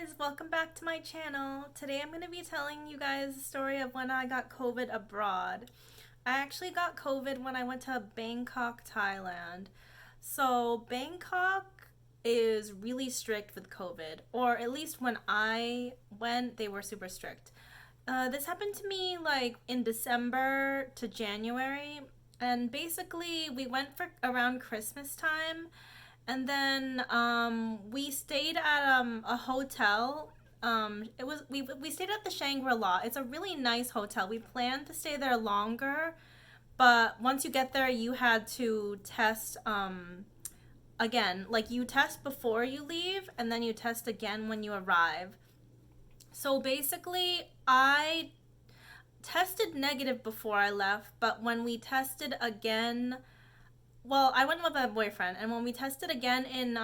guys, welcome back to my channel. Today I'm going to be telling you guys the story of when I got COVID abroad. I actually got COVID when I went to Bangkok, Thailand. So Bangkok is really strict with COVID, or at least when I went, they were super strict. This happened to me like in December to January, and basically we went for around Christmas time, and then we stayed at a hotel. We stayed at the Shangri-La. It's a really nice hotel. We planned to stay there longer, but once you get there, you had to test again. Like you test before you leave, and then you test again when you arrive. So basically, I tested negative before I left, but when we tested again, well, I went with my boyfriend, and when we tested again in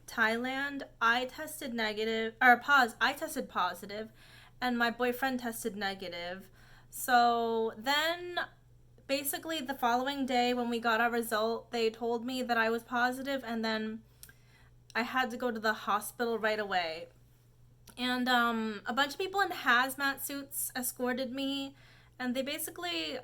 Thailand, I tested negative, or I tested positive, and my boyfriend tested negative. So then, basically, the following day when we got our result, they told me that I was positive, and then I had to go to the hospital right away. And a bunch of people in hazmat suits escorted me, and they basically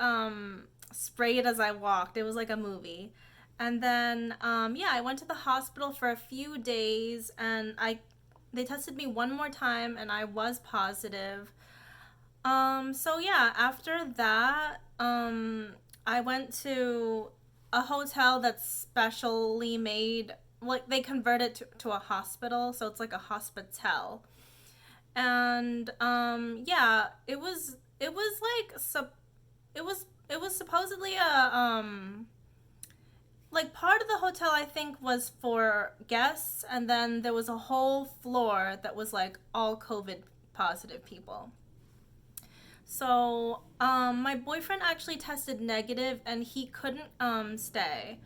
sprayed as I walked. It was like a movie. And then yeah, I went to the hospital for a few days, and they tested me one more time, and I was positive. So yeah, after that, I went to a hotel that's specially made. Like they converted to a hospital, so it's like a hospital. And yeah, it was like it was supposedly a like part of the hotel, I think, was for guests, and then there was a whole floor that was like all COVID positive people. So my boyfriend actually tested negative, and he couldn't stay.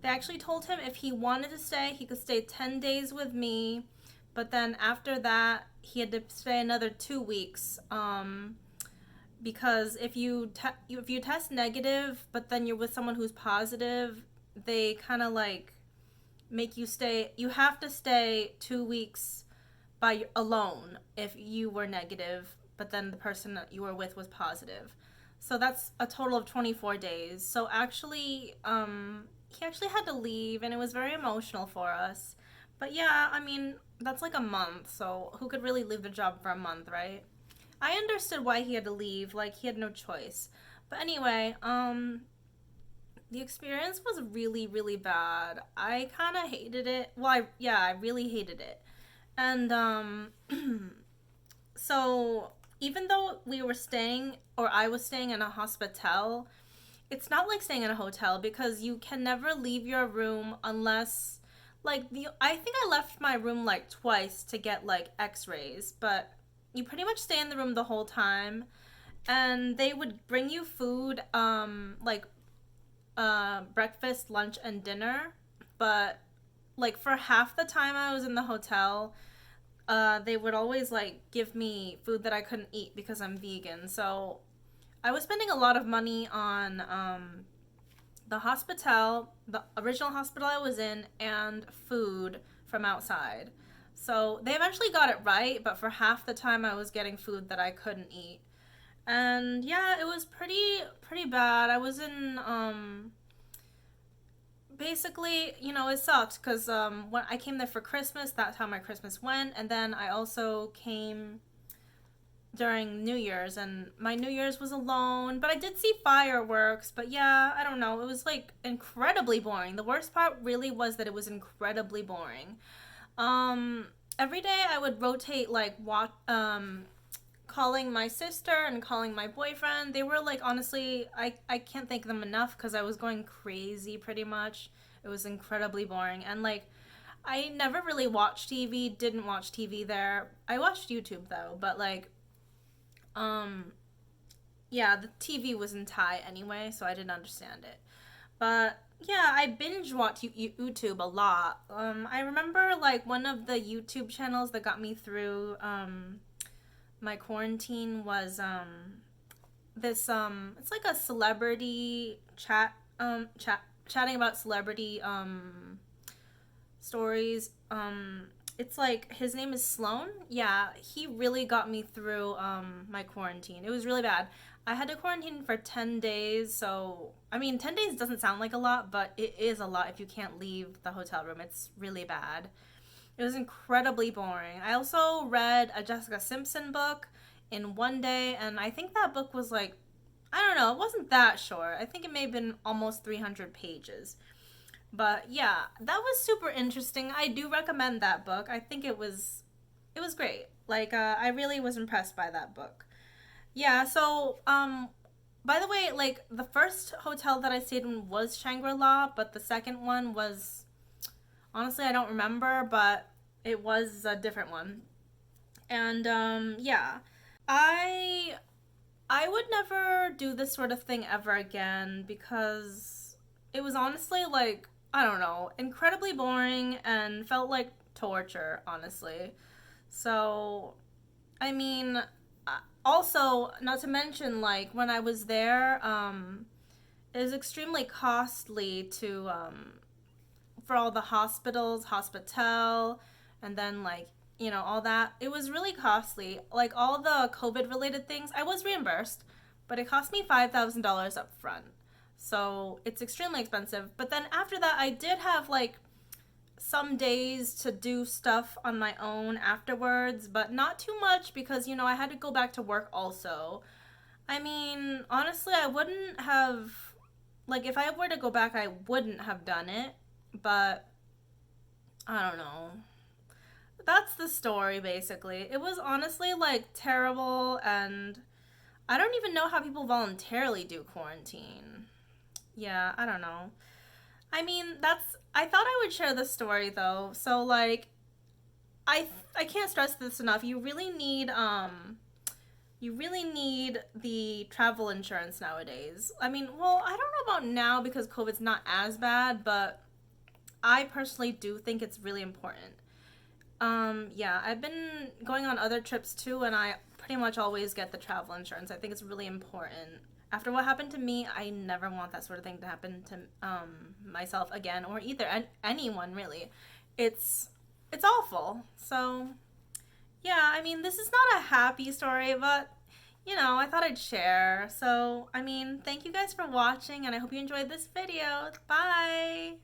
They actually told him if he wanted to stay, he could stay 10 days with me, but then after that, he had to stay another 2 weeks. Because if you test negative, but then you're with someone who's positive, they kind of like make you stay. You have to stay 2 weeks by alone if you were negative, but then the person that you were with was positive. So that's a total of 24 days. So actually, he actually had to leave, and it was very emotional for us. But yeah, I mean, that's like a month, so who could really leave the job for a month, right? I understood why he had to leave, like he had no choice. But anyway, the experience was really, really bad. I kind of hated it. Well, yeah, I really hated it. And so even though we were staying, or I was staying in a hospital, it's not like staying in a hotel because you can never leave your room unless like the I think I left my room like twice to get like x-rays, but you pretty much stay in the room the whole time, and they would bring you food like breakfast, lunch, and dinner, but like for half the time I was in the hotel, they would always like give me food that I couldn't eat because I'm vegan. So I was spending a lot of money on the hospital, the original hospital I was in, and food from outside. So they eventually got it right, but for half the time I was getting food that I couldn't eat. And yeah, it was pretty bad. I was in basically, it sucked because when I came there for Christmas, that's how my Christmas went, and then I also came during New Year's, and my New Year's was alone, but I did see fireworks. But yeah, I don't know, it was like incredibly boring. The worst part really was that it was incredibly boring. Um, every day I would rotate like calling my sister and calling my boyfriend. They were like, honestly, I can't thank them enough because I was going crazy pretty much. It was incredibly boring, and like I never really watched TV, didn't watch TV there. I watched YouTube though, but like um yeah, the TV was in Thai anyway, so I didn't understand it. But yeah, I binge watch YouTube a lot. I remember like one of the YouTube channels that got me through my quarantine was this it's like a celebrity chatting about celebrity stories. It's like his name is Sloan. Yeah, he really got me through my quarantine. It was really bad. I had to quarantine for 10 days, so I mean, 10 days doesn't sound like a lot, but it is a lot if you can't leave the hotel room. It's really bad. It was incredibly boring. I also read a Jessica Simpson book in one day, and I think that book was like, I don't know, it wasn't that short. I think it may have been almost 300 pages. But yeah, that was super interesting. I do recommend that book. I think it was great. Like I really was impressed by that book. Yeah, so by the way, like the first hotel that I stayed in was Shangri-La, but the second one was honestly I don't remember, but it was a different one. And yeah. I I would never do this sort of thing ever again because it was honestly like, I don't know, incredibly boring and felt like torture, honestly. So, I mean, also, not to mention, like, when I was there, it was extremely costly to, for all the hospitals, hospital, and then, like, all that. It was really costly. Like, all the COVID related things, I was reimbursed, but it cost me $5,000 up front. So it's extremely expensive. But then after that, I did have, like, some days to do stuff on my own afterwards, but not too much because, I had to go back to work also. I mean, honestly, I wouldn't have, like, if I were to go back, I wouldn't have done it, but I don't know. That's the story, basically. It was honestly, like, terrible, and I don't even know how people voluntarily do quarantine. Yeah, I don't know. I mean, I thought I would share this story though. So like I can't stress this enough. You really need the travel insurance nowadays. I mean, well, I don't know about now because COVID's not as bad, but I personally do think it's really important. Yeah, I've been going on other trips too, and I pretty much always get the travel insurance. I think it's really important. After what happened to me, I never want that sort of thing to happen to myself again, or either anyone really. It's it's awful. So yeah, I mean, this is not a happy story, but I thought I'd share. So I mean, thank you guys for watching, and I hope you enjoyed this video. Bye.